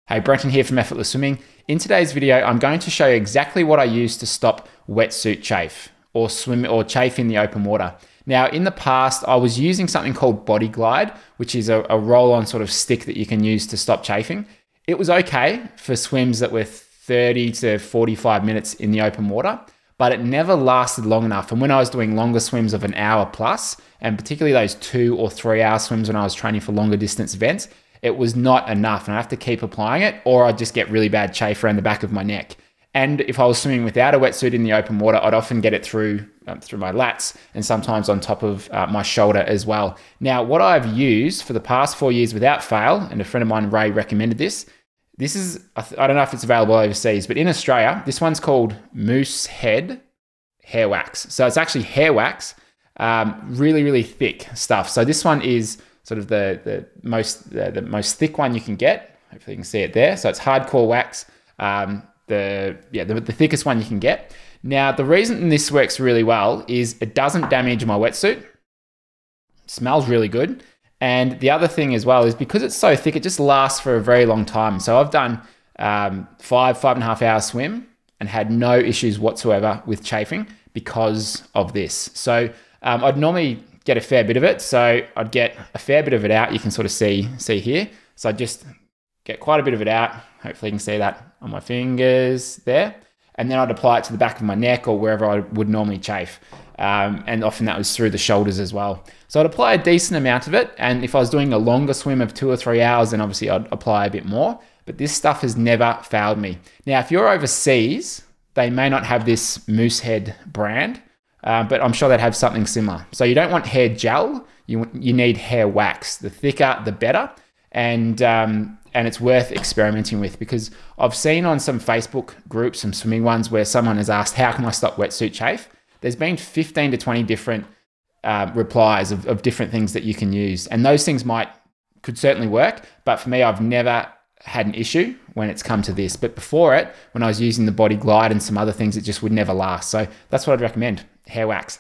Hey, Brenton here from Effortless Swimming. In today's video, I'm going to show you exactly what I use to stop wetsuit chafe or chafe in the open water. Now, in the past, I was using something called Body Glide, which is a roll-on sort of stick that you can use to stop chafing. It was okay for swims that were 30 to 45 minutes in the open water, but it never lasted long enough. And when I was doing longer swims of an hour plus, and particularly those 2 or 3 hour swims when I was training for longer distance events, it was not enough, and I have to keep applying it, or I'd just get really bad chafe around the back of my neck. And if I was swimming without a wetsuit in the open water, I'd often get it through my lats and sometimes on top of my shoulder as well. Now, what I've used for the past 4 years without fail, and a friend of mine, Ray, recommended this. This is, I don't know if it's available overseas, but in Australia, this one's called Moosehead Hair Wax. So it's actually hair wax, really, really thick stuff. So this one is sort of the most thick one you can get. Hopefully you can see it there. So it's hardcore wax, the thickest one you can get. Now, the reason this works really well is it doesn't damage my wetsuit. It smells really good. And the other thing as well is because it's so thick, it just lasts for a very long time. So I've done 5.5 hour swim and had no issues whatsoever with chafing because of this. So I'd normally get a fair bit of it. So I'd get a fair bit of it out. You can sort of see here. So I just get quite a bit of it out. Hopefully you can see that on my fingers there. And then I'd apply it to the back of my neck or wherever I would normally chafe. And often that was through the shoulders as well. So I'd apply a decent amount of it. And if I was doing a longer swim of 2 or 3 hours, then obviously I'd apply a bit more. But this stuff has never failed me. Now, if you're overseas, they may not have this Moosehead brand, but I'm sure they'd have something similar. So you don't want hair gel, you need hair wax. The thicker, the better. And it's worth experimenting with, because I've seen on some Facebook groups, some swimming ones, where someone has asked, how can I stop wetsuit chafe? There's been 15 to 20 different replies of different things that you can use. And those things could certainly work, but for me, I've never had an issue when it's come to this. But before it, when I was using the Body Glide and some other things, it just would never last. So that's what I'd recommend, hair wax.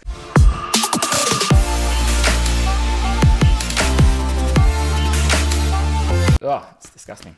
Oh, it's disgusting.